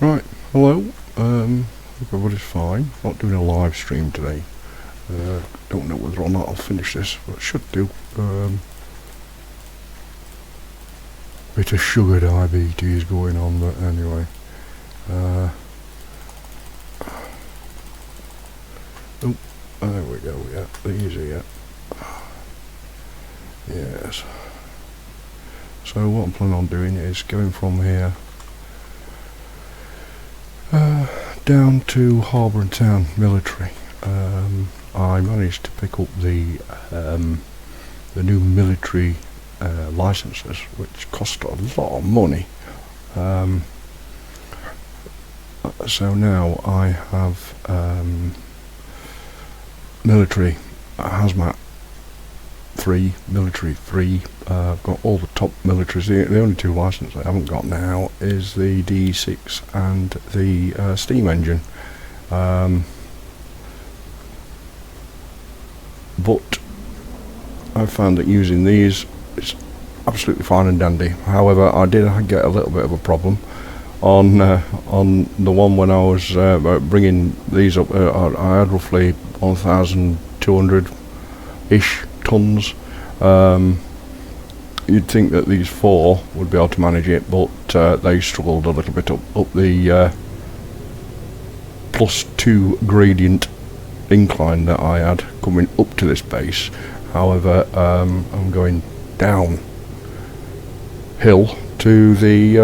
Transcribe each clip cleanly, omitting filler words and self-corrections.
Right, hello, hope everybody's fine. Not doing a live stream today. Don't know whether or not I'll finish this, but I should do. Bit of sugar diabetes going on, but anyway. Oh, there we go, yeah, easy, yeah. Yes. So what I'm planning on doing is going from here down to Harbour and Town Military. I managed to pick up the new military licenses, which cost a lot of money. So now I have military hazmat 3, military 3. I've got all the top militaries. The only two licenses I haven't got now is the DE6 and the steam engine. But I've found that using these is absolutely fine and dandy. However, I did get a little bit of a problem on the one when I was bringing these up. I had roughly 1,200-ish tons. You'd think that these 4 would be able to manage it, but they struggled a little bit up the +2 gradient incline that I had coming up to this base. However, I'm going down hill to the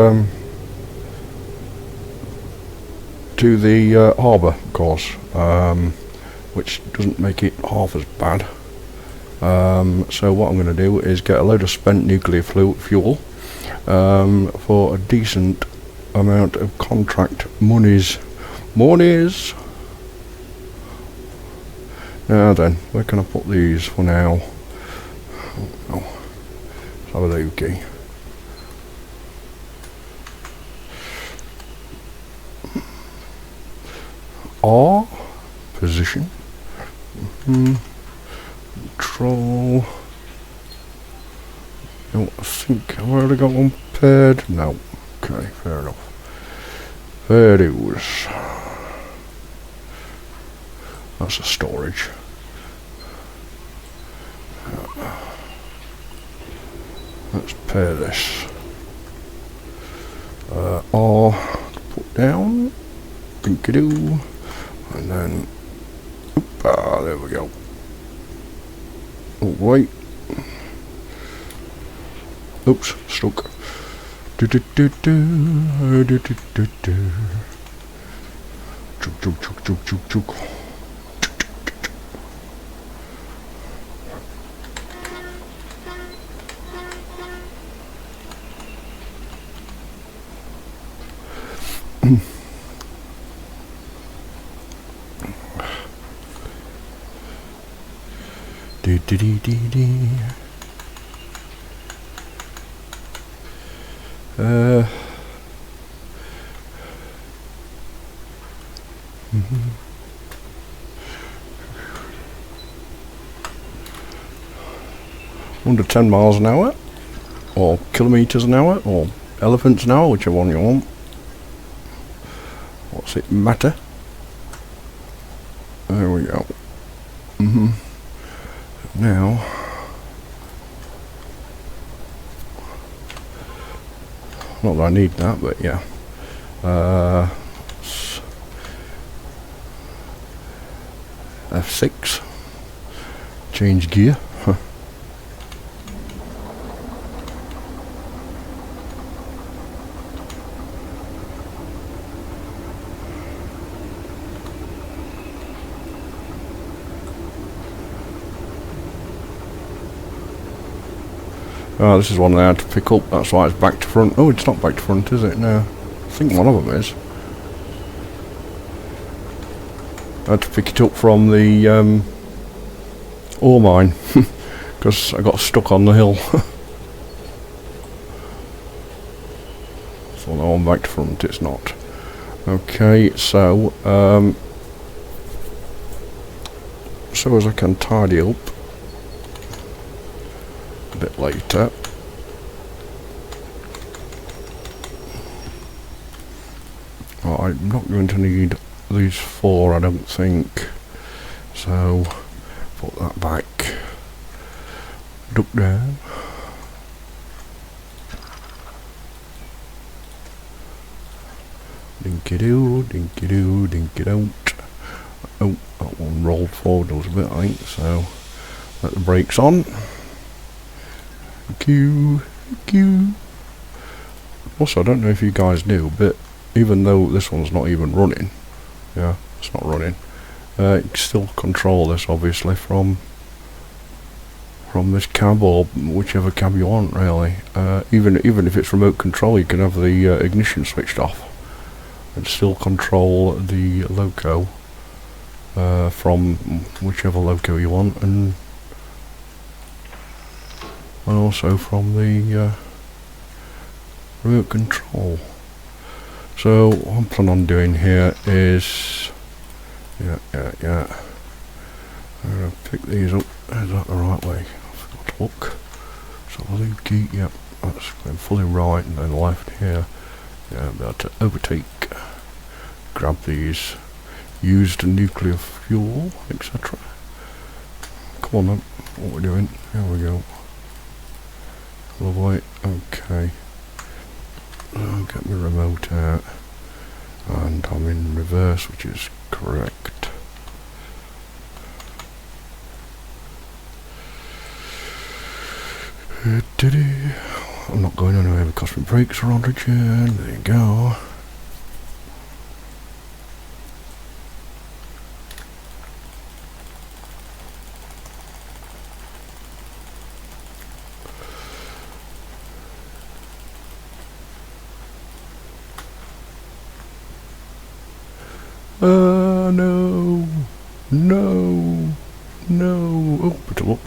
harbour course, which doesn't make it half as bad. So what I'm going to do is get a load of spent nuclear fuel for a decent amount of contract monies. Now then, where can I put these for now? Oh, let's have a looky. R position. Control. No, I think I've already got one paired. No. Okay, fair enough. There it is. That's a storage. Let's pair this. R to put down. Pinkadoo. And then, there we go. Oh wait. Oops, stuck. Chug. Under 10 miles an hour, or kilometres an hour, or elephants an hour, whichever one you want. What's it matter? There we go. Now, not that I need that, but yeah. F6. Change gear. Oh, this is one I had to pick up, that's why it's back to front. Oh, it's not back to front, is it? No. I think one of them is. I had to pick it up from the ore mine, because I got stuck on the hill. So now I'm back to front, it's not. Okay, so, so as I can tidy up a bit later. I'm not going to need these 4, I don't think. So put that back, duck down. Dinky doo, dinky doo, dinky don't. Oh, that one rolled forward a little bit, I think, so let the brakes on. Thank you. Also, I don't know if you guys knew, but even though this one's not even running, yeah, it's not running, you can still control this, obviously, from this cab, or whichever cab you want, really. Even if it's remote control, you can have the ignition switched off and still control the loco from whichever loco you want, and also from the remote control. So what I'm planning on doing here is, yeah, I'm going to pick these up. Is that the right way? I forgot to look. So Lukey, yep, that's going fully right and then left here. Yeah, I'll be able to overtake, grab these used nuclear fuel, etc. Come on then, what we're doing, here we go. Lovely, okay. I'll get my remote out, and I'm in reverse, which is correct. I'm not going anywhere because my brakes are on return. There you go. No. Oh, better look.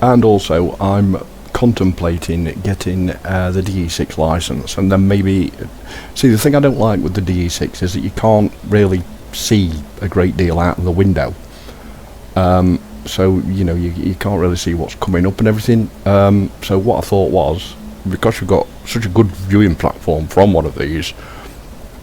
And also, I'm contemplating getting the DE6 license, and then maybe see, the thing I don't like with the DE6 is that you can't really see a great deal out of the window, so you know you can't really see what's coming up and everything. So what I thought was, because you've got such a good viewing platform from one of these,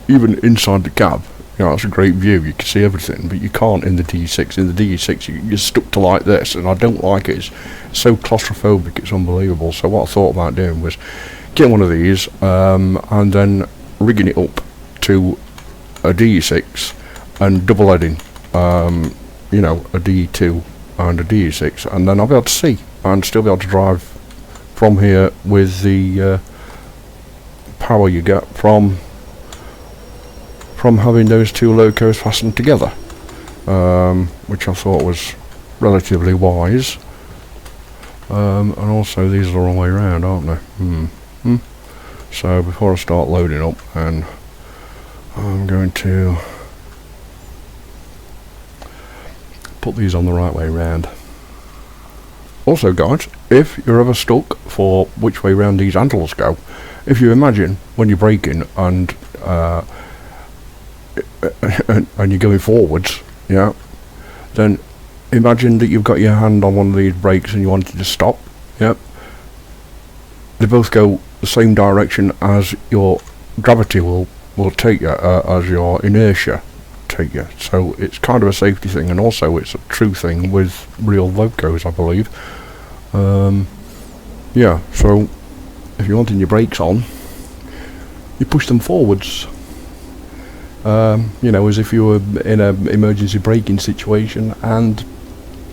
even inside the cab, you know, it's a great view, you can see everything, but you can't in the DE6. In the DE6 you're stuck to like this, and I don't like it. It's so claustrophobic, it's unbelievable. So what I thought about doing was getting one of these, and then rigging it up to a DE6 and double heading, you know, a DE2 and a DE6, and then I'll be able to see and still be able to drive from here with the power you get from having those two locos fastened together, which I thought was relatively wise. And also these are the wrong way around, aren't they? So before I start loading up, and I'm going to put these on the right way round. Also guys, if you're ever stuck for which way round these handles go, if you imagine when you're braking and you're going forwards, yeah, then imagine that you've got your hand on one of these brakes and you want to just stop, yeah. They both go the same direction as your gravity will take you, as your inertia take you. So it's kind of a safety thing, and also it's a true thing with real locos, I believe. Yeah, so if you're wanting your brakes on, you push them forwards. You know, as if you were in an emergency braking situation and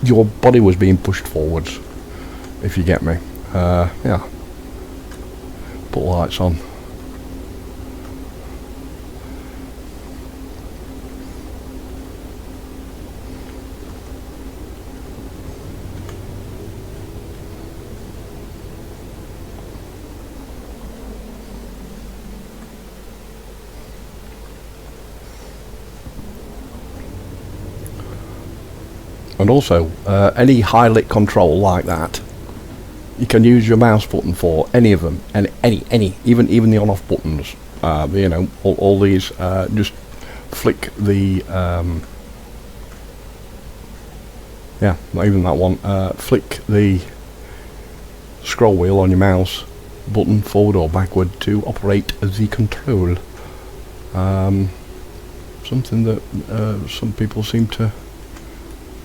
your body was being pushed forwards, if you get me. Yeah. Put lights on. And also, any high lit control like that, you can use your mouse button for any of them, and any, even the on-off buttons. You know, all these. Just flick the. Yeah, not even that one. Flick the scroll wheel on your mouse button forward or backward to operate the control. Something that some people seem to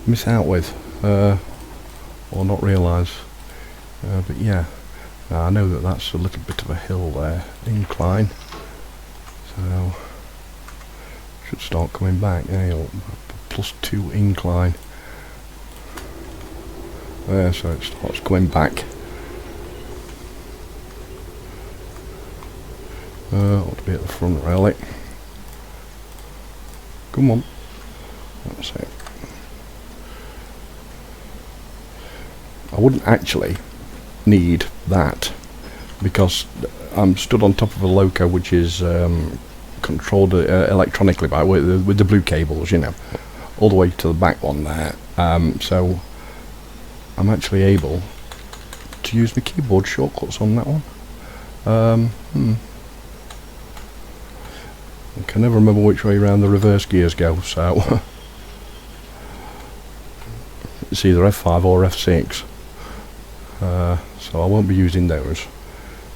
miss out with, or not realise. But yeah, I know that that's a little bit of a hill there, incline. So should start coming back. Yeah, +2 incline. There, so it starts coming back. Ought to be at the front really. Come on. That's it. I wouldn't actually need that because I'm stood on top of a loco which is controlled electronically by with the blue cables, you know, all the way to the back one there. So I'm actually able to use my keyboard shortcuts on that one. I can never remember which way around the reverse gears go, so it's either F5 or F6. So I won't be using those.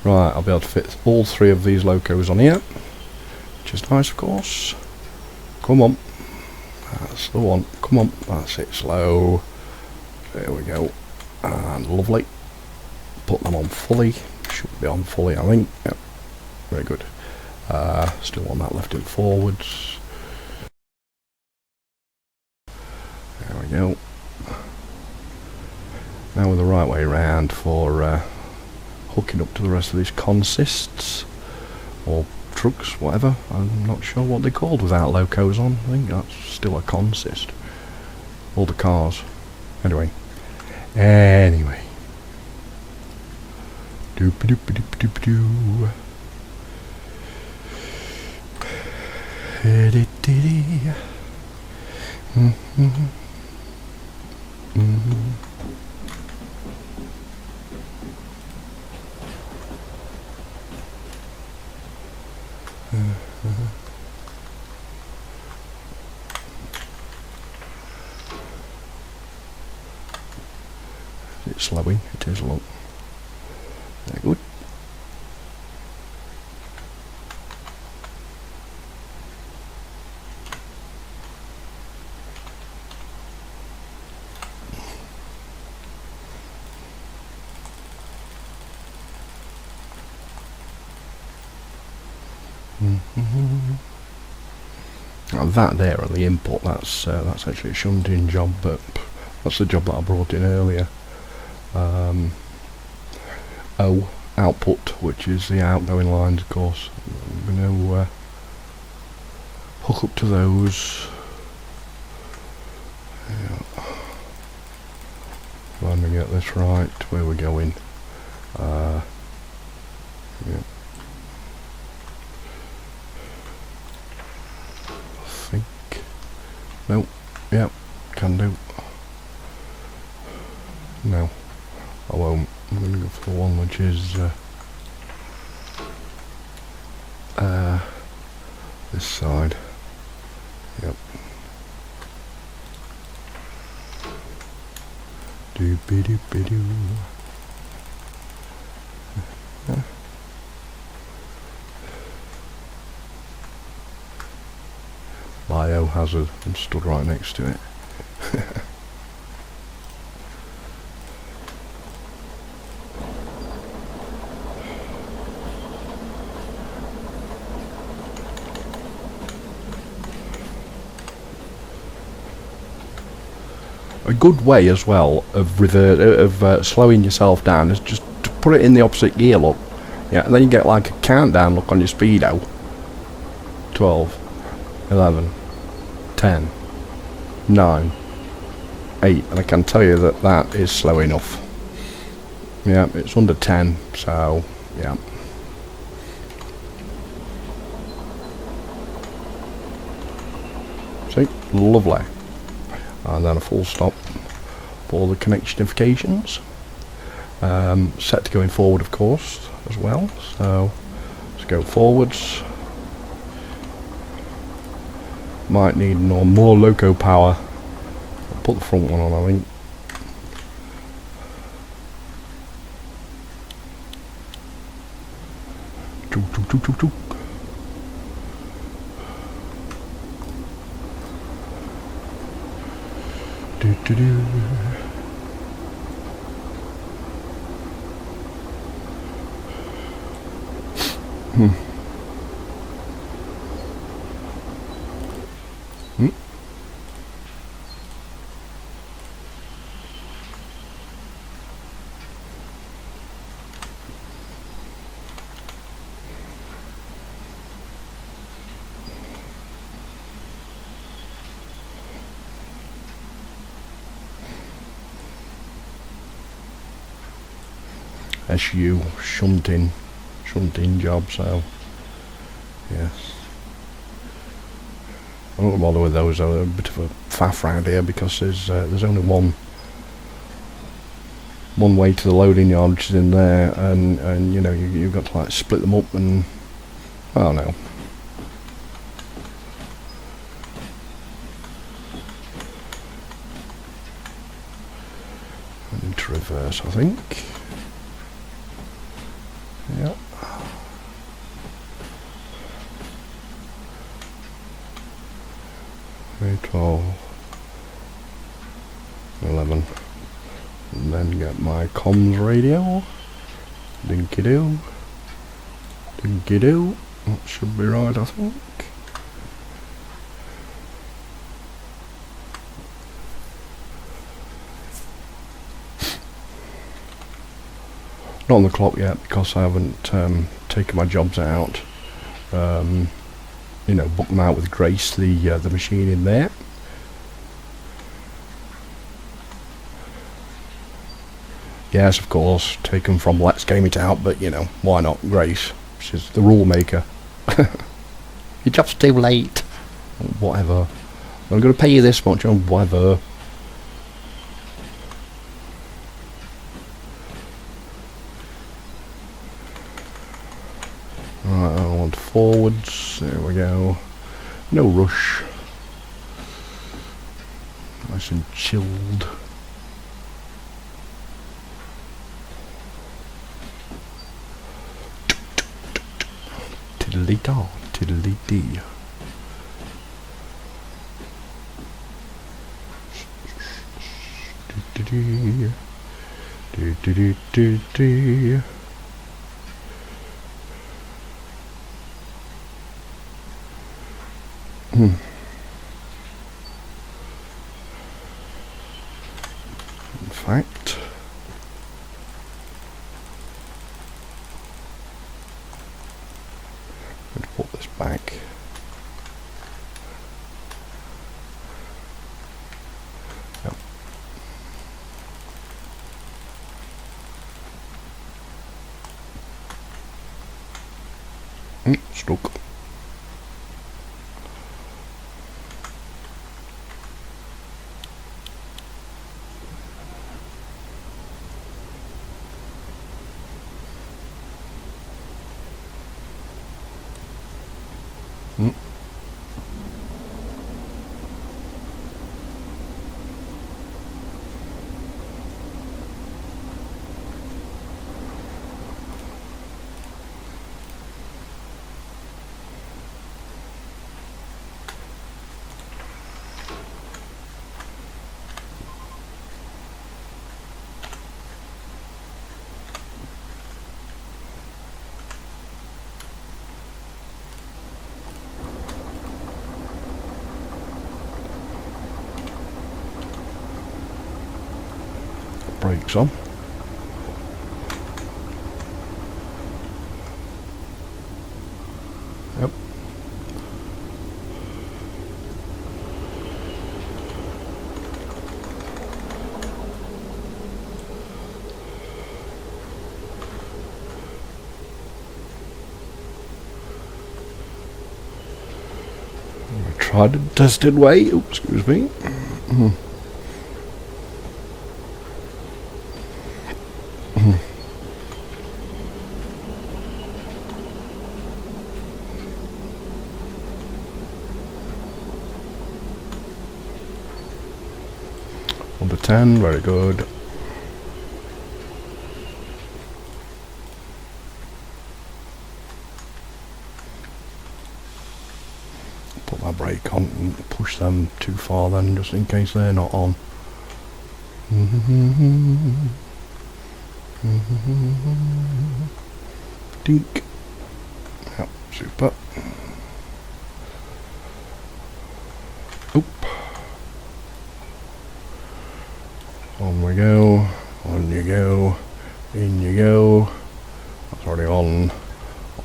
Right, I'll be able to fit all 3 of these locos on here, which is nice, of course. Come on, that's the one. Come on, that's it. Slow. There we go. And lovely. Put them on fully. Should be on fully, I think. Yep. Very good. Still want that left and forwards. There we go. Now we're the right way round for hooking up to the rest of these consists or trucks, whatever. I'm not sure what they're called without locos on. I think that's still a consist. All the cars. Anyway. Doop doop doop doop doo. It's slowing, it is, look. Very good. Now that there on the input, that's actually a shunting job, but that's the job that I brought in earlier. O, output, which is the outgoing lines, of course. I'm going to hook up to those. Yeah. Let me get this right, where we're going. Yeah. I think. No. Yeah, can do. No, I won't. I'm going to go for the one which is this side. Yep. Doopy doopy doo. Biohazard. I'm stood right next to it. A good way as well of slowing yourself down is just to put it in the opposite gear, look. Yeah, and then you get like a countdown look on your speedo. 12, 11, 10, 9, 8, and I can tell you that that is slow enough. Yeah, it's under 10, so yeah. See, lovely. And then a full stop for the connectionifications. Set to going forward, of course, as well. So let's go forwards. Might need more loco power. I'll put the front one on, I think. SU shunting job, so yes. I'm not gonna bother with those. They're a bit of a faff round here because there's only one way to the loading yard, which is in there, and you know you've got to like split them up, and I don't know. I need to reverse, I think. Yep. Okay, 12, 11, and then get my comms radio. Dinky doo, dinky doo. That should be right, I think. Not on the clock yet because I haven't taken my jobs out. You know, book them out with Grace, the machine in there. Yes, of course, taken from Let's Game It Out, but you know, why not Grace? She's the rule maker. Your job's too late. Whatever. I'm going to pay you this much, or whatever. Right, I want forwards. There we go. No rush. Nice and chilled. Tiddly-da, tiddly-dee. Do-do-do. Do-do-do-do-do. In fact, I'm going to put this back. Yep. Stuck. Brakes on. Yep. Tried and tested way. Oops, excuse me. 10, very good. Put that brake on and push them too far then, just in case they're not on. Dink. Yep, super. Oop. On we go. On you go. In you go. That's already on.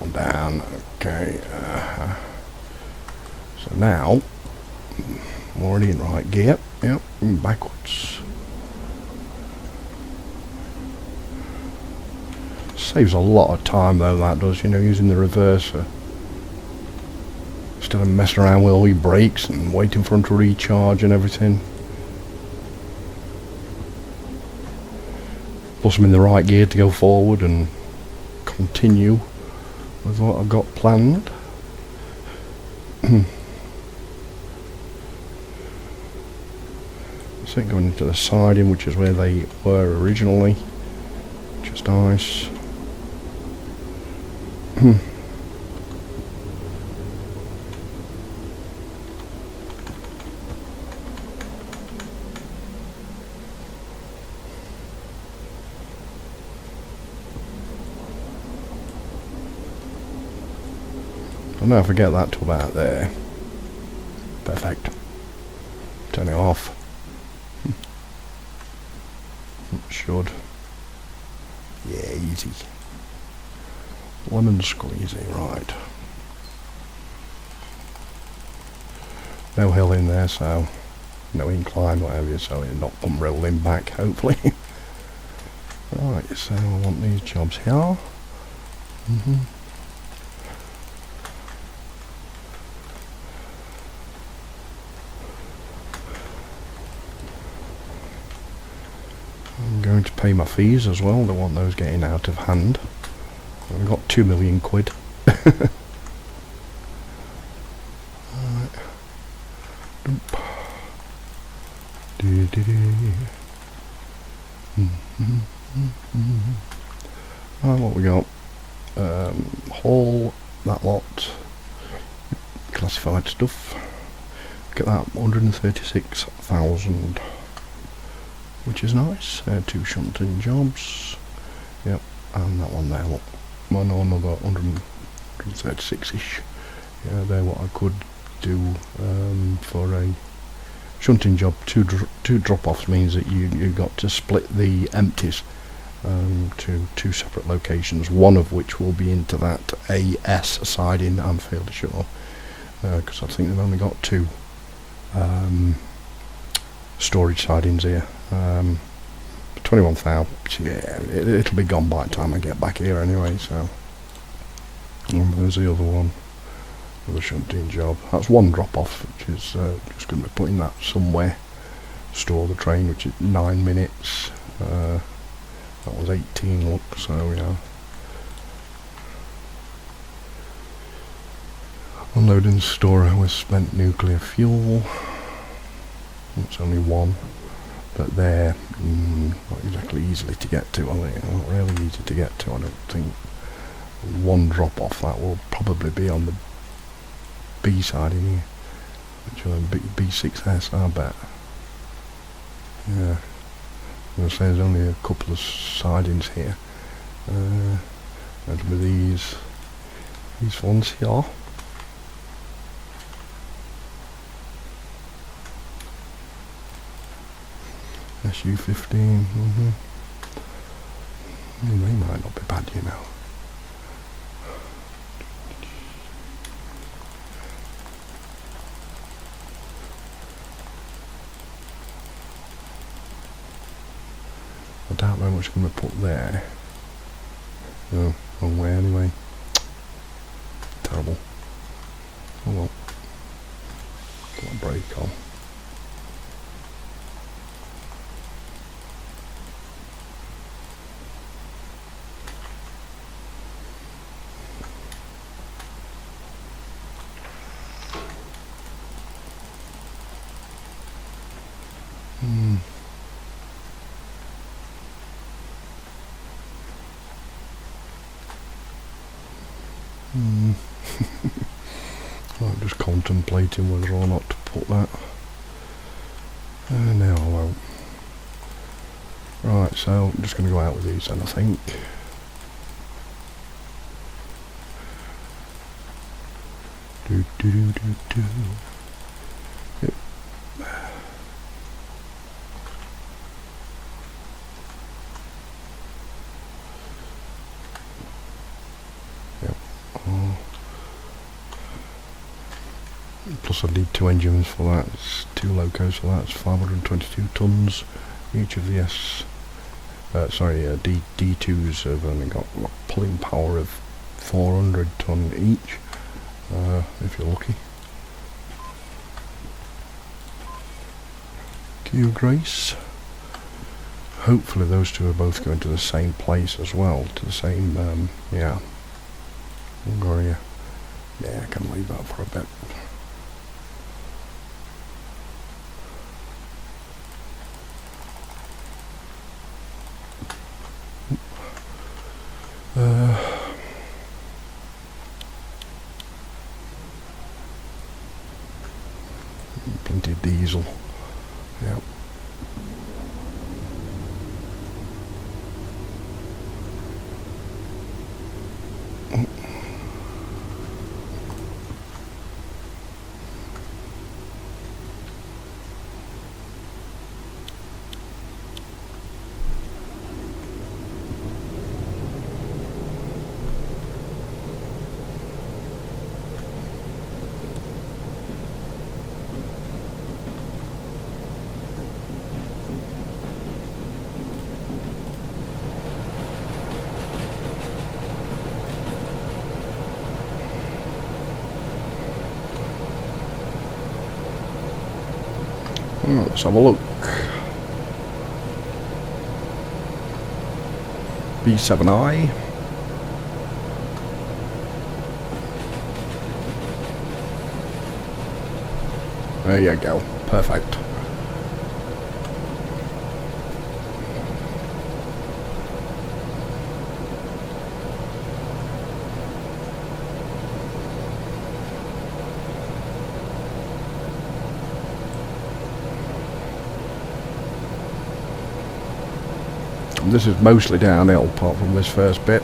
On down. Okay. So now, I'm already in right gear. Yep, backwards. Saves a lot of time though, that does, you know, using the reverser. Instead of messing around with all your brakes and waiting for them to recharge and everything. Plus I'm in the right gear to go forward and continue with what I've got planned. So going into the siding, which is where they were originally, which is nice. I'll now forget that to about there. Perfect. Turn it off. Should. Yeah, easy. Lemon squeezy, right. No hill in there, so no incline, whatever, so it'll not come rolling back, hopefully. Right, so I want these jobs here. I'm going to pay my fees as well, don't want those getting out of hand. I've got 2 million quid. Right. What we got? Haul, that lot. Classified stuff. Get that 136,000. Which is nice. 2 shunting jobs. Yep, and that one there. Look, another 136-ish. Yeah, they're what I could do for a shunting job. Two drop-offs means that you got to split the empties to 2 separate locations. One of which will be into that AS siding. I'm fairly sure, because I think they've only got 2 storage sidings here. 21,000. Yeah, it'll be gone by the time I get back here anyway. So there's the other one, the shunting job. That's 1 drop off, which is just going to be putting that somewhere. Store the train, which is 9 minutes. That was 18. Look, so yeah. Unloading the store with spent nuclear fuel. It's only 1. But they're not exactly easily to get to, are they? Not really easy to get to, I don't think. 1 drop off, that will probably be on the B side in here, which is B6S, I bet. Yeah, I'm going to say there's only a couple of sidings here. That'll be these ones here. SU15, they might not be bad, you know. I doubt very much I'm going to put there. No, wrong way anyway. Terrible. Oh well. Put my brake on. I'm just contemplating whether or not to put that. Now I won't. Right, so I'm just going to go out with these then, I think. Yep. Yep. Oh. Plus I need 2 engines for that. It's 2 locos for that. It's 522 tons each of the D2s have only got a pulling power of 400 ton each, if you're lucky. Q Grace. Hopefully those two are both going to the same place as well, to the same, Hungaria. Yeah, I can leave that for a bit. Plenty of diesel. Yep. Let's have a look. B7I. There you go. Perfect. This is mostly downhill apart from this first bit.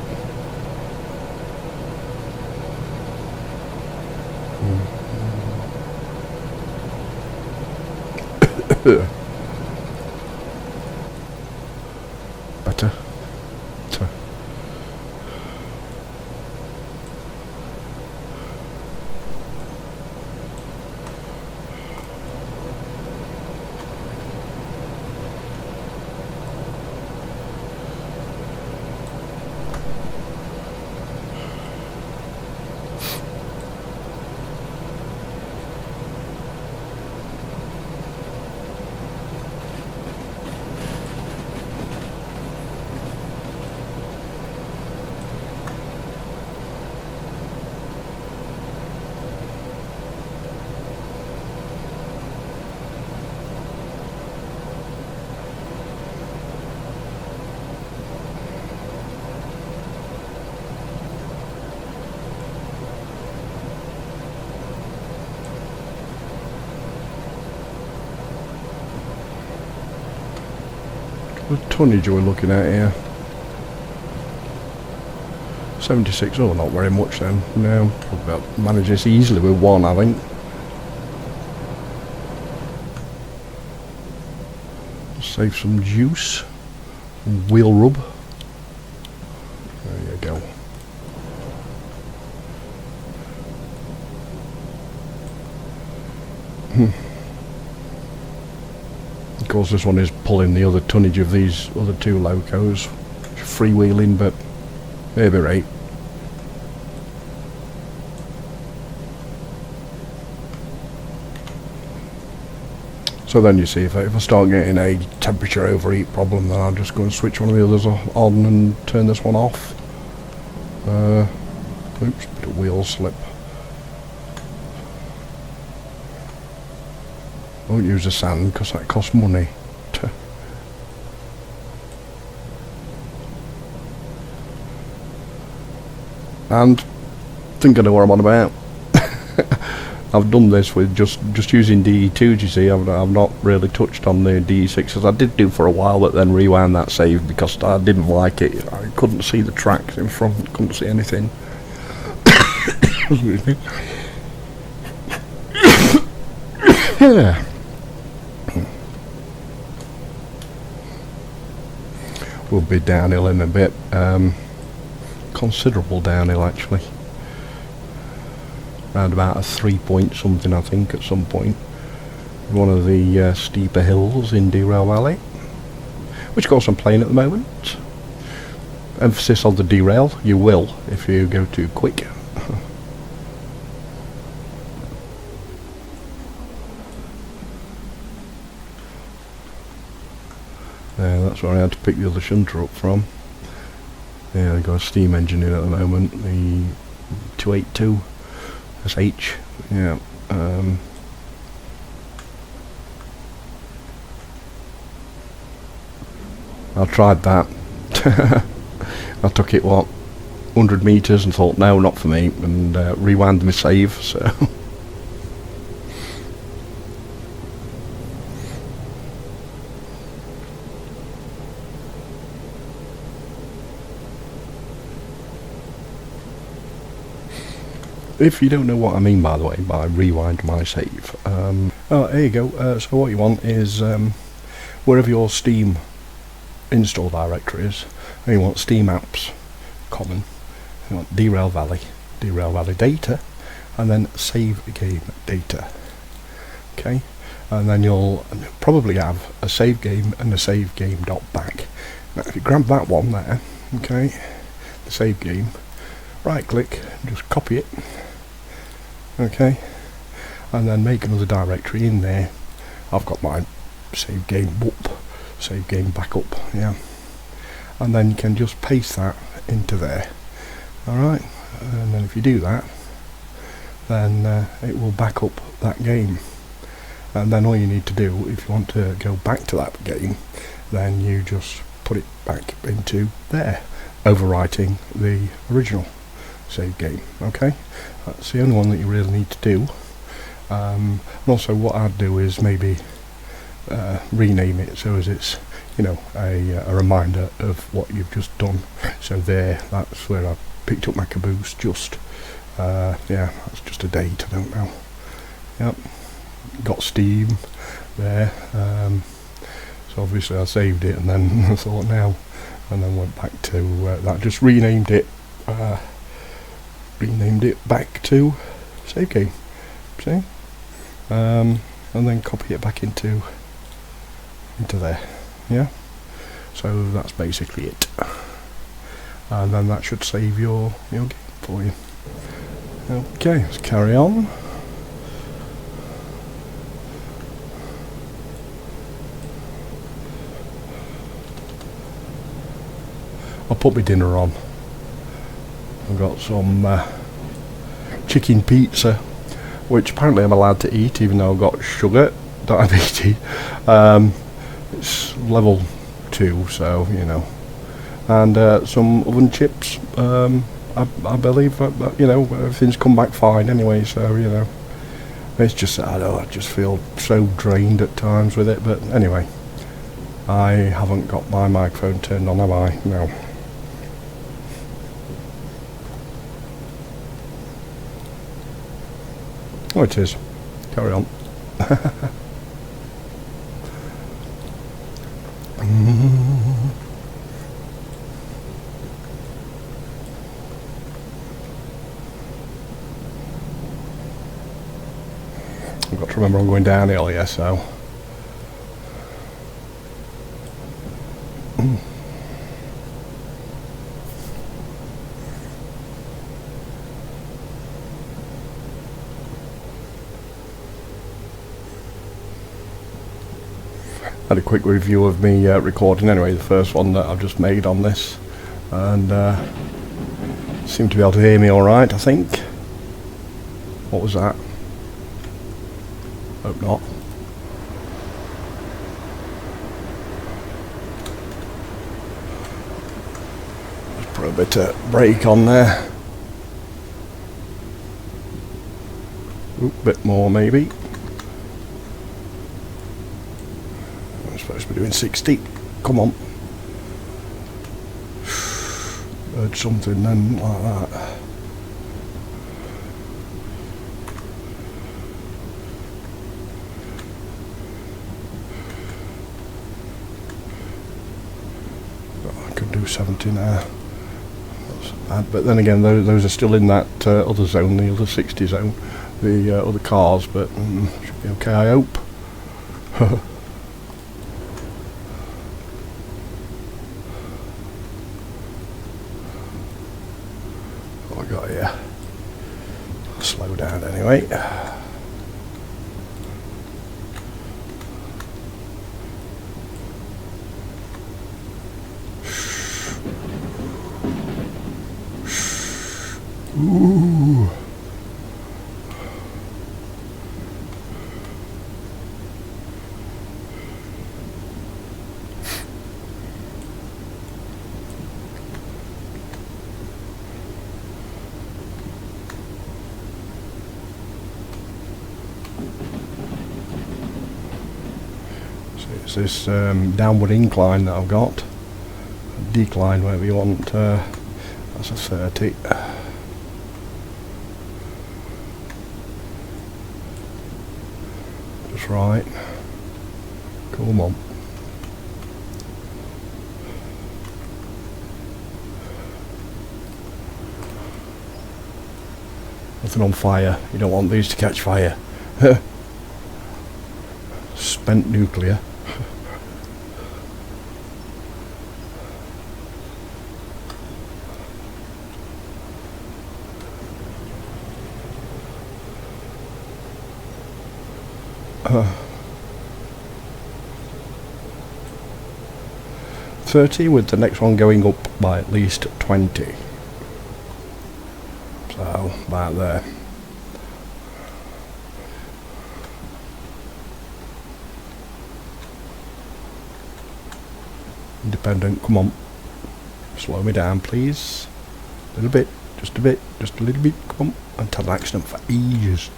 Better. What tonnage are we looking at here? 76, oh not very much then. No, probably manage this easily with one, I think. Save some juice. Wheel rub. There you go. Of course this one is pulling the other tonnage of these other 2 locos. Freewheeling, but maybe right. So then you see, if I start getting a temperature overheat problem, then I'll just go and switch one of the others on and turn this one off. Oops, bit of wheel slip. Won't use the sand because that costs money. And think I know what I'm on about. I've done this with just using DE2s, you see. I've not really touched on the DE6s. I did do for a while, but then rewound that save because I didn't like it. I couldn't see the tracks in front, couldn't see anything. Excuse me. Yeah. We'll be downhill in a bit. Considerable downhill actually. Around about a 3 point something, I think, at some point. One of the steeper hills in Derail Valley, which of course I'm playing at the moment. Emphasis on the derail. You will if you go too quick. Yeah, that's where I had to pick the other shunter up from. Yeah, I've got a steam engine in at the moment, the 282 SH. Yeah. I tried that. I took it 100 meters and thought no, not for me, and rewound my save. So. If you don't know what I mean, by the way, by rewind my save, oh, there you go. So what you want is wherever your Steam install directory is, and you want Steam apps, common, you want Derail Valley data, and then save game data. Okay, and then you'll probably have a save game and a save game .back. Now, if you grab that one there, okay, the save game, right click, just copy it. Okay, and then make another directory in there. I've got my save game whoop, save game backup, yeah, and then you can just paste that into there. Alright, and then if you do that, then it will back up that game, and then all you need to do, if you want to go back to that game, then you just put it back into there, overwriting the original save game. Okay, that's the only one that you really need to do. And also what I'd do is maybe rename it so as it's, you know, a reminder of what you've just done. So there, that's where I picked up my caboose. Just yeah, that's just a date, I don't know. Yep, got Steam there. So obviously I saved it and then I thought now, and then went back to that. Just renamed it back to save game. See, and then copy it back into there. Yeah, so that's basically it, and then that should save your game for you. Okay, let's carry on. I'll put my dinner on. I've got some chicken pizza, which apparently I'm allowed to eat even though I've got sugar diabetes. It's level 2, so you know, and some oven chips. I believe, you know, everything's come back fine anyway, so you know, it's just, I don't know, I just feel so drained at times with it, but anyway, I haven't got my microphone turned on, have I? No. Oh, it is. Carry on. I've got to remember I'm going downhill, yeah, so. Had a quick review of me recording anyway, the first one that I've just made on this, and seemed to be able to hear me alright, I think. What was that? Hope not. Let's put a bit of brake on there. Oop, bit more maybe. I'm supposed to be doing 60. Come on. Heard something then like that. I could do 70 now. That's bad. But then again, those are still in that other zone, the other 60 zone, the other cars. But should be okay, I hope. What I got here? I'll slow down anyway. Ooh. So it's this downward incline that I've got. Decline, whatever you want. That's a 30. Just right. Come on. Nothing on fire. You don't want these to catch fire. Spent nuclear. Uh, 30 with the next one going up by at least 20. So about there. Independent, come on. Slow me down please. A little bit, just a bit, just a little bit, come on. I've had an accident for ages.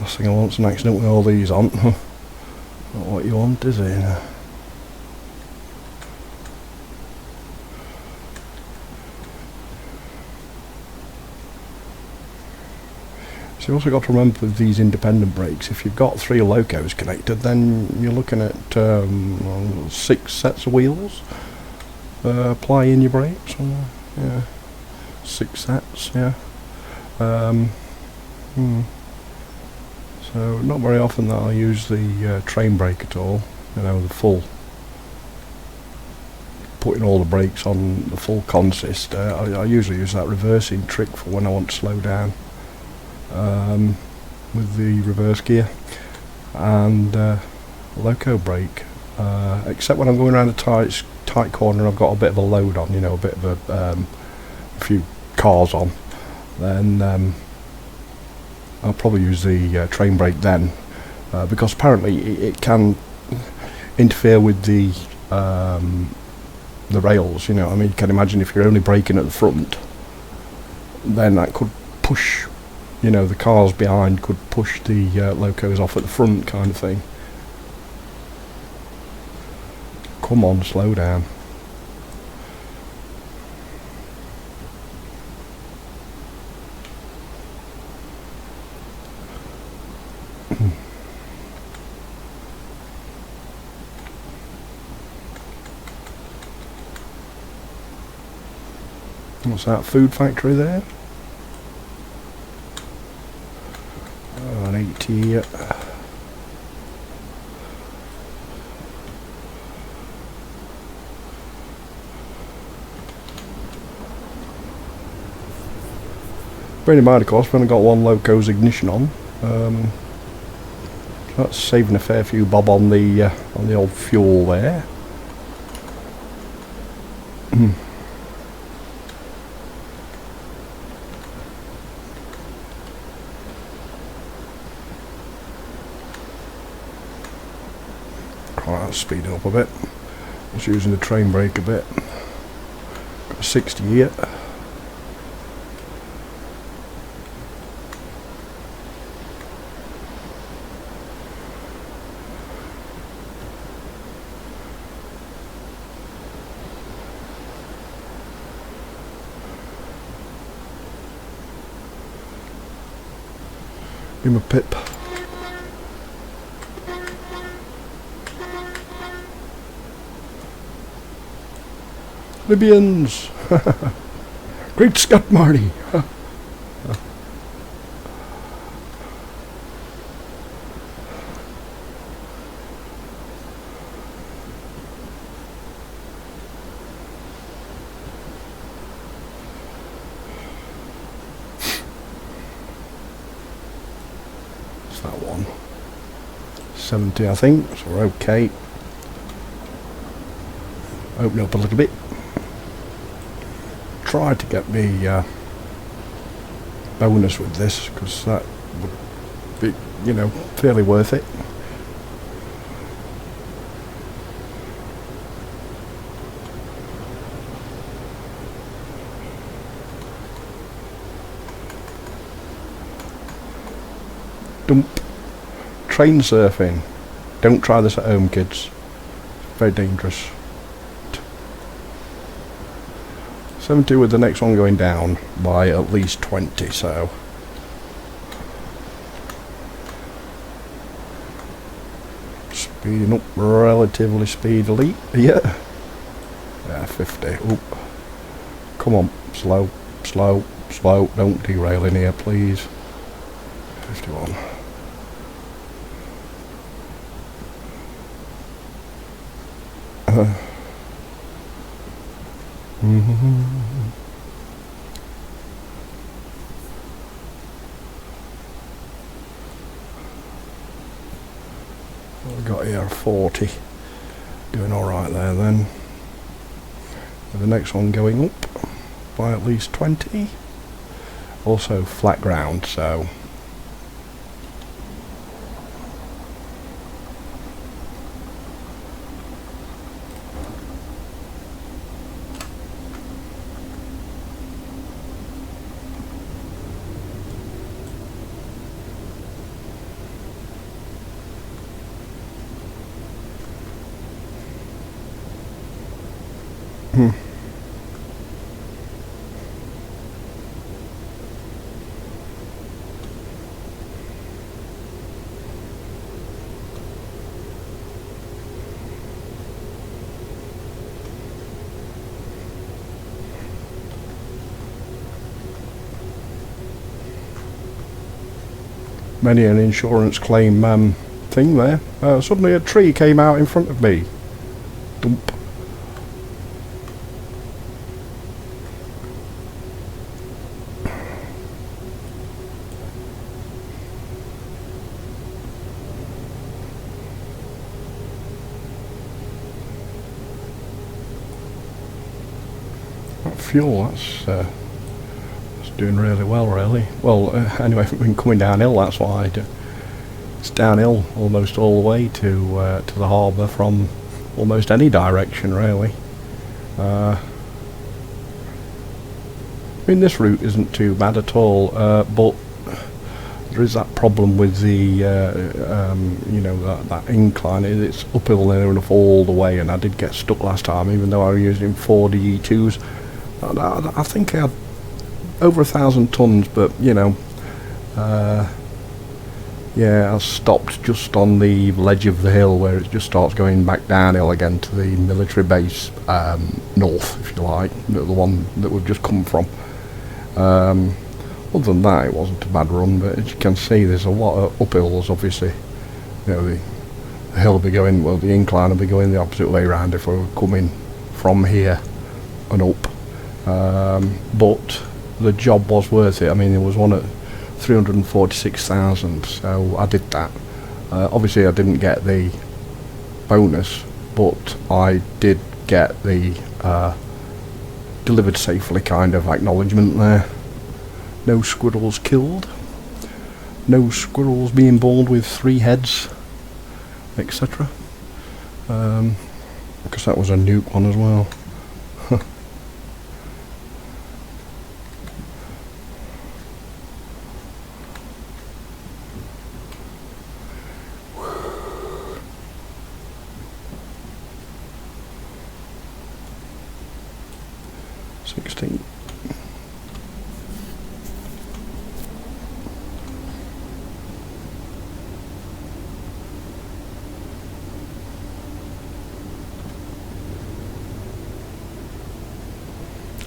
Last thing I want's an accident with all these on. Not what you want, is it? So you also got to remember with these independent brakes, if you've got 3 locos connected, then you're looking at 6 sets of wheels applying your brakes. Yeah, 6 sets. Yeah. So not very often that I'll use the train brake at all. You know, the full, putting all the brakes on the full consist. I usually use that reversing trick for when I want to slow down with the reverse gear and loco brake. Except when I'm going around a tight corner and I've got a bit of a load on, you know, a bit of a few cars on, then I'll probably use the train brake then, because apparently it can interfere with the rails. You know, I mean, you can imagine if you're only braking at the front, then that could push, you know, the cars behind could push the locos off at the front, kind of thing. Come on, slow down. What's that, food factory there? Oh, an 80. Bearing in mind, of course, when I got one loco's ignition on, that's saving a fair few bob on the old fuel there. Right, that's speeding up a bit. Just using the train brake a bit. 60 yet. Give him a pip. Libyans! Great Scott, Marty! What's that one? 70, I think, so we're okay. Open up a little bit. Try to get the bonus with this, because that would be, you know, fairly worth it. Dump. Train surfing. Don't try this at home, kids. Very dangerous. 70 with the next one going down by at least 20, so speeding up relatively speedily. Yeah, 50. Oop. Come on, slow, slow, slow. Don't derail in here, please. 51. What we got here? 40. Doing alright there then. With the next one going up by at least 20. Also flat ground, so many an insurance claim thing there. Suddenly a tree came out in front of me. Dump. That fuel, that's doing really well, really. Well, anyway, we've been coming downhill, that's why it's downhill almost all the way to the harbour from almost any direction, really. I mean, this route isn't too bad at all, but there is that problem with the you know, that incline. It's uphill near enough all the way, and I did get stuck last time, even though I was using 4 DE2s. I think I had over 1,000 tons, but you know, yeah, I stopped just on the ledge of the hill where it just starts going back downhill again to the military base north, if you like, the one that we've just come from. Other than that, it wasn't a bad run, but as you can see, there's a lot of uphills, obviously. You know, the hill will be going, well, the incline will be going the opposite way around if we were coming from here and up. But the job was worth it. I mean, there was one at 346,000, so I did that. Obviously, I didn't get the bonus, but I did get the delivered safely kind of acknowledgement there. No squirrels killed, no squirrels being bald with 3 heads, etc. Because that was a nuke one as well. 16.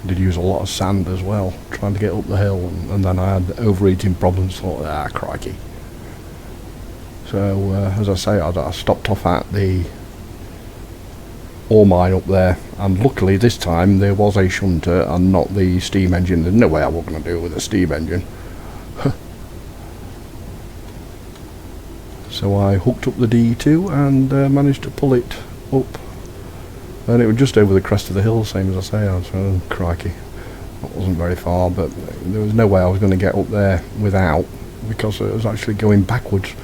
Did use a lot of sand as well, trying to get up the hill, and then I had overeating problems. Thought, crikey. So as I say, I stopped off at the ore mine up there, and luckily this time there was a shunter and not the steam engine. There's no way I was going to do it with a steam engine. So I hooked up the DE2 and managed to pull it up. And it was just over the crest of the hill, same as I say. I was, oh, crikey. That wasn't very far, but there was no way I was going to get up there without, because it was actually going backwards,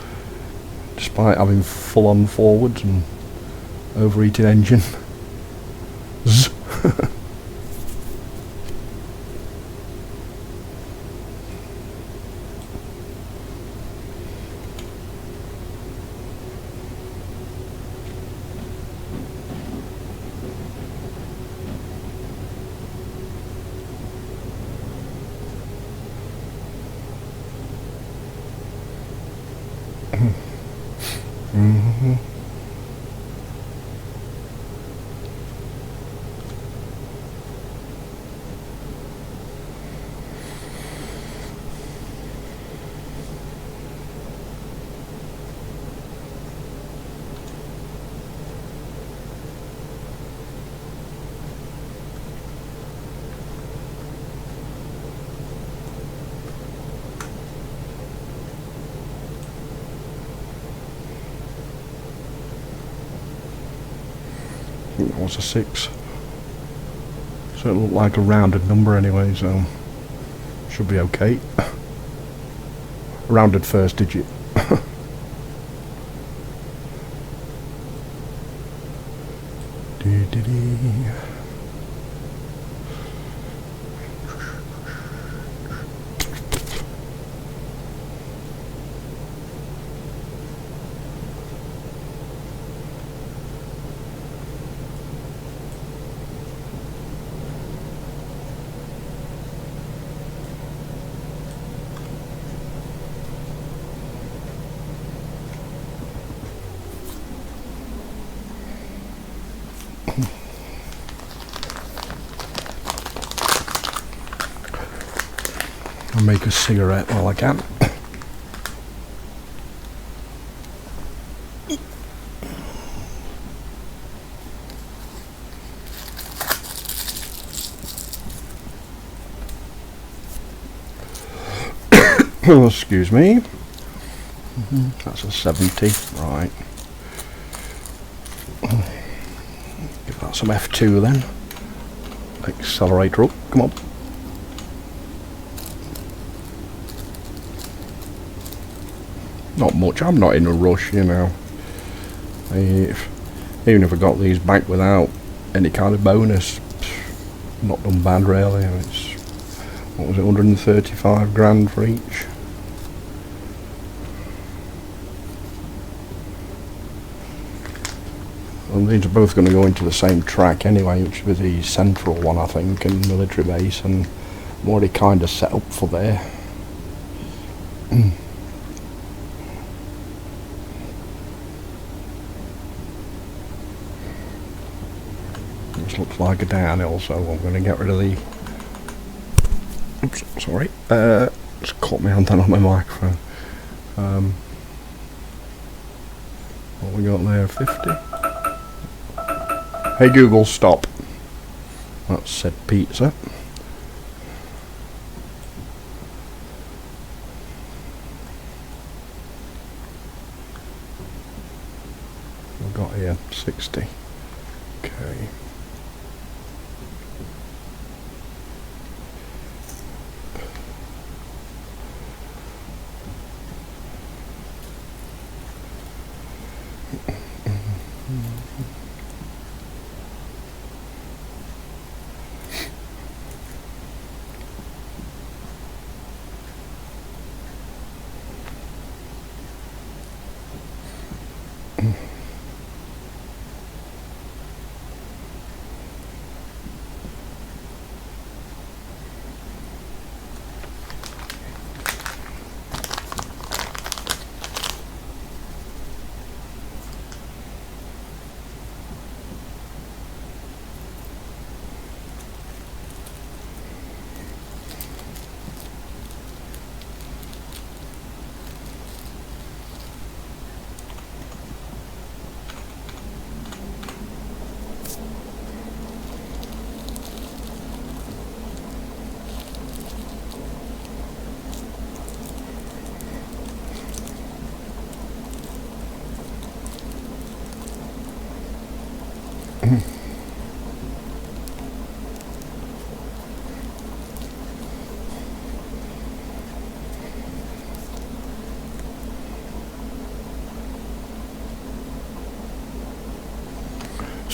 despite having full-on forwards and overheating engine. Mm-hmm. That was a 6. So it looked like a rounded number anyway, so should be okay. Rounded first digit. I'll make a cigarette while I can. Oh, excuse me. That's a 70, right. Give that some F2 then. Accelerator up, come on. Not much, I'm not in a rush, you know. Even if I got these back without any kind of bonus, not done bad really. It's, what was it, 135 grand for each. And these are both going to go into the same track anyway, which is the central one I think, in military base, and I'm already kind of set up for there. This looks like a downhill, so I'm going to get rid of the... Oops, sorry. Just caught my hand on my microphone. What we got there, 50? Hey Google, stop. That said pizza. We've got here 60. Okay.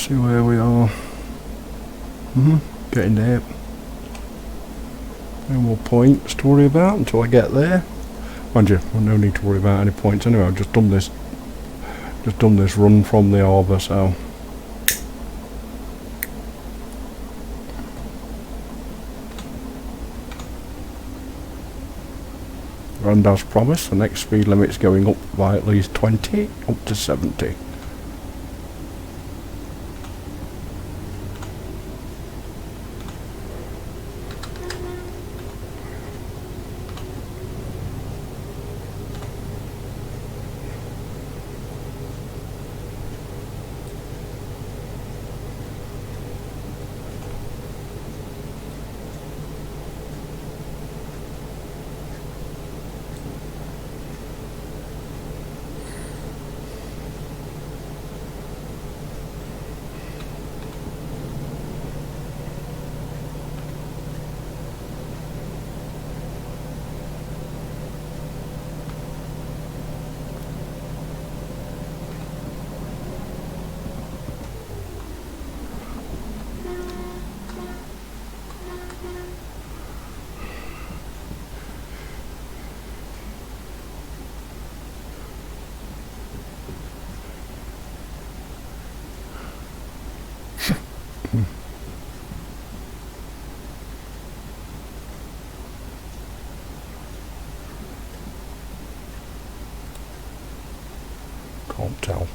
see where we are. Getting there. No more points to worry about until I get there. Mind you, well, no need to worry about any points anyway. I've just done this run from the harbour, so and as promised, the next speed limit's going up by at least 20, up to 70. Can't tell.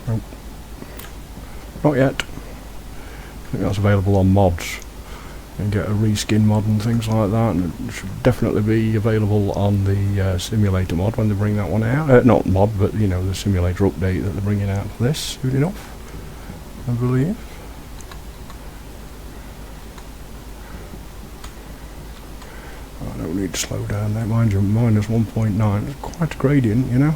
Nope. Not yet. I think that's available on mods. You can get a reskin mod and things like that, and it should definitely be available on the simulator mod when they bring that one out. Not mod, but you know, the simulator update that they're bringing out for this soon enough, I believe. I don't need to slow down there, mind you, minus 1.9, it's quite a gradient, you know.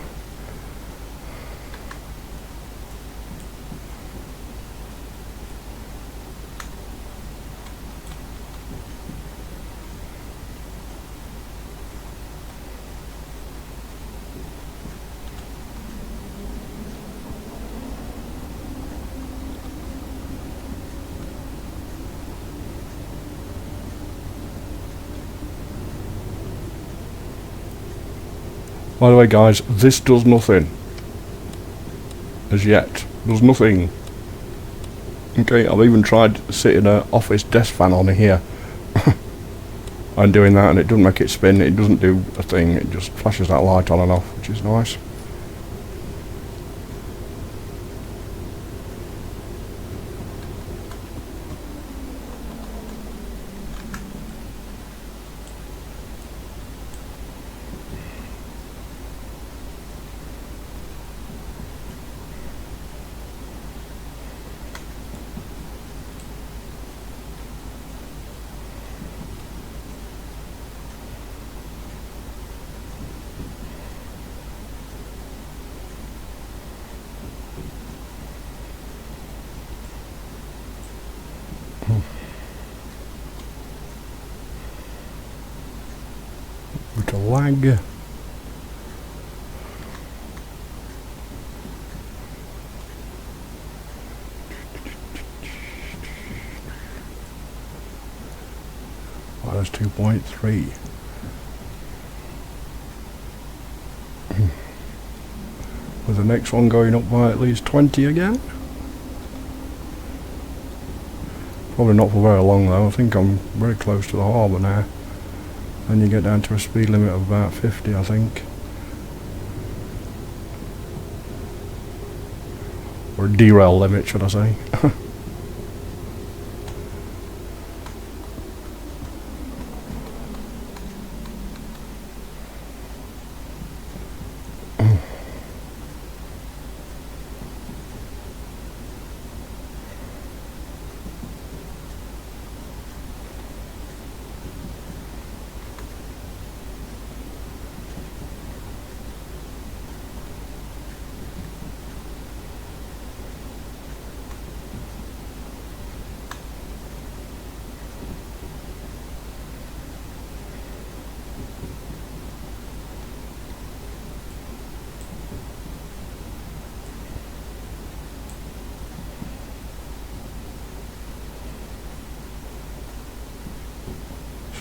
By the way guys, this does nothing. As yet. Does nothing. Okay, I've even tried sitting an office desk fan on here. I'm doing that and it doesn't make it spin, it doesn't do a thing, it just flashes that light on and off, which is nice. With a lag. Minus 2.3. With the next one going up by at least 20 again. Probably not for very long though, I think I'm very close to the harbour now. And you get down to a speed limit of about 50, I think. Or a derail limit, should I say.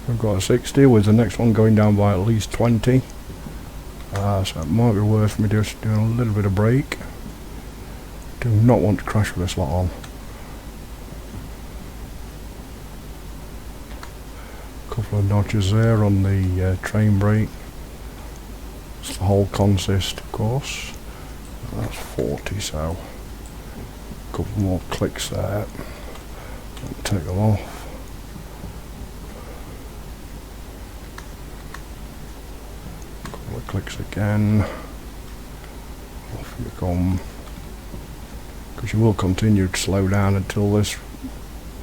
I've got a 60 with the next one going down by at least 20. So it might be worth me just doing a little bit of brake. Do not want to crash with this lot on. Couple of notches there on the train brake. It's the whole consist, of course. That's 40, so a couple more clicks there. Take them off. Couple of clicks again. Off you come. Because you will continue to slow down until this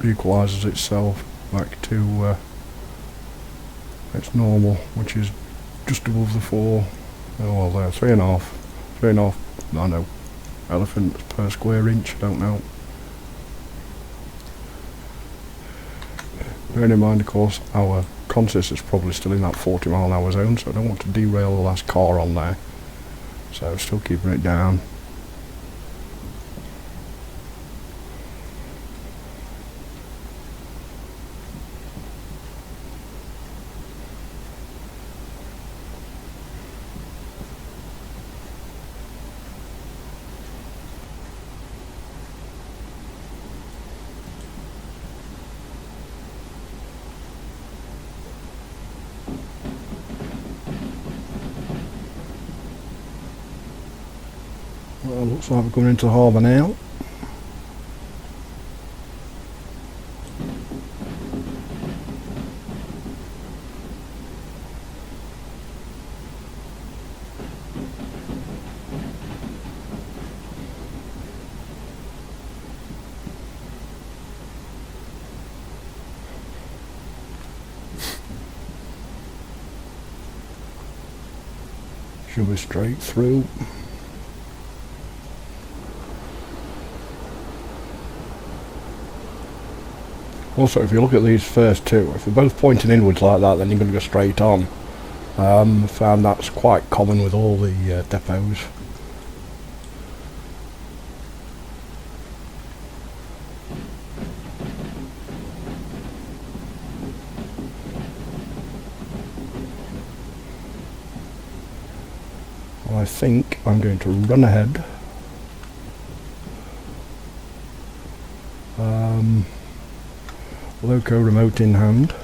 equalises itself back to its normal, which is just above the 4. Oh well, there, 3.5. 3.5. I know. Elephants per square inch. I don't know. Bearing in mind, of course, our consist is probably still in that 40-mile-an-hour zone, so I don't want to derail the last car on there. So still keeping it down. Well, looks like we're coming into the harbour now. Should be straight through. Also, if you look at these first two, if they're both pointing inwards like that, then you're going to go straight on. I found that's quite common with all the depots. Well, I think I'm going to run ahead. Loco remote in hand.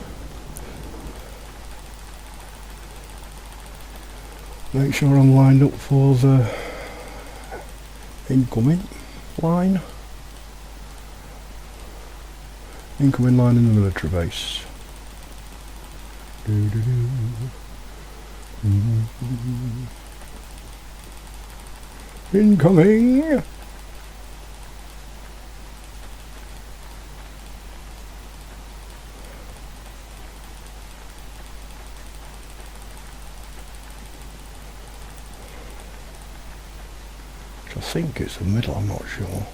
Make sure I'm lined up for the incoming line. Incoming line in the military base. Incoming! I think it's the middle, I'm not sure.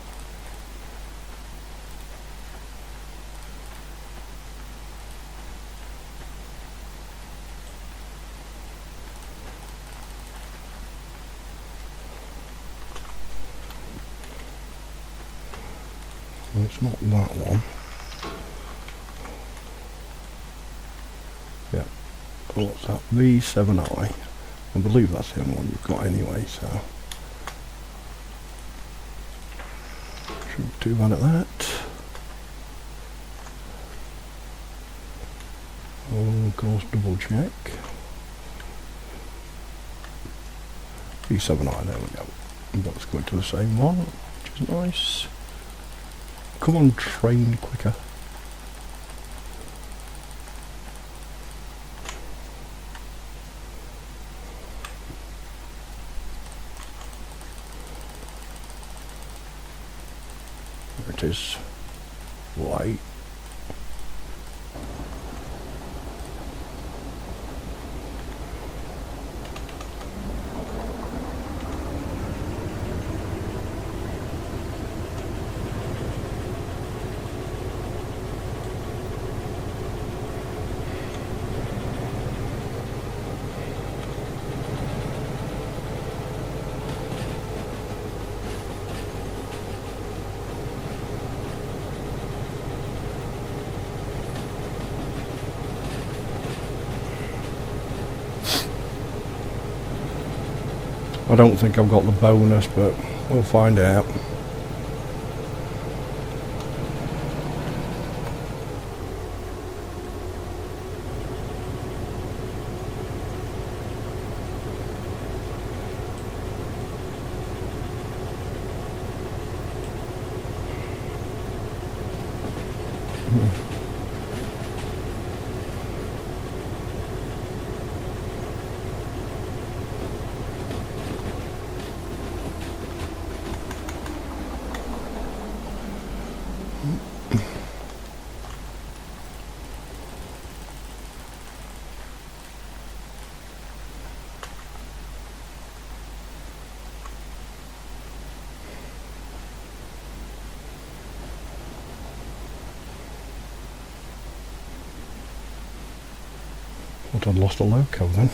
It's not that one. Yeah. What's that? V7I. I believe that's the only one you've got anyway, so. Shouldn't be too bad at that. Oh, of course, double check. V7I, there we go. That's going to the same one, which is nice. Come on, train quicker. There it is. Light. I don't think I've got the bonus, but we'll find out. Thought I'd lost a loco then.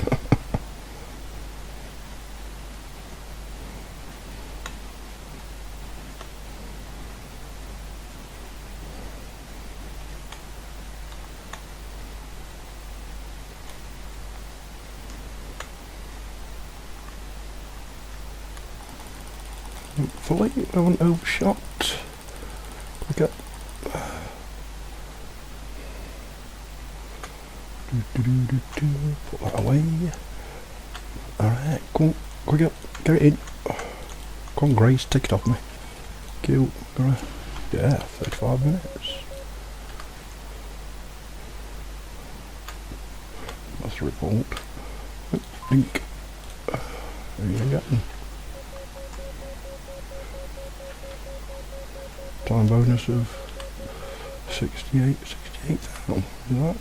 Hopefully I haven't overshot. Quick up. Put that away. Alright, come on, quick up, get it in. Come on, Grace, take it off me. Cute. Alright. Yeah, 35 minutes. That's the report. Dink. There you go. Time bonus of 68,000. Is that?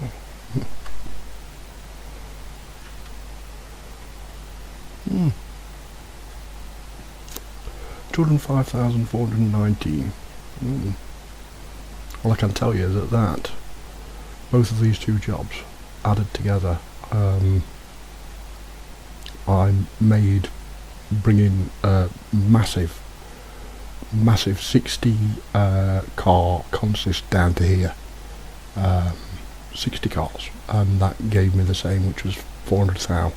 205,419. Well, I can tell you that both of these two jobs added together, I made bringing a massive 60 car consist down to here, 60 cars, and that gave me the same, which was 400,000.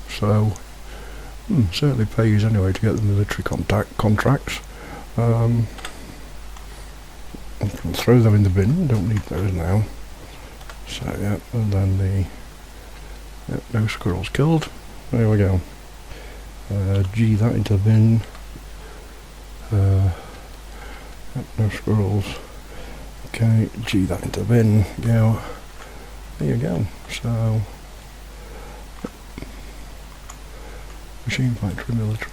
So certainly pays anyway to get the military contracts. I'll throw them in the bin, don't need those now. So yeah, and then the no squirrels killed. There we go. G that into the bin. No squirrels. Okay, G that into the bin. Go. There you go. So machine factory military.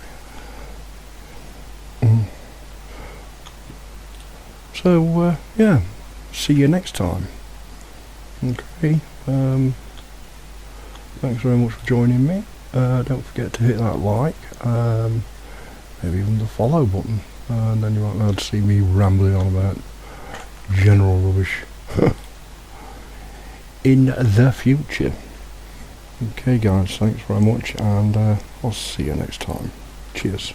So yeah, see you next time. Okay, thanks very much for joining me. Don't forget to hit that like, maybe even the follow button, and then you might be able to see me rambling on about general rubbish in the future. Okay guys, thanks very much, and I'll see you next time. Cheers.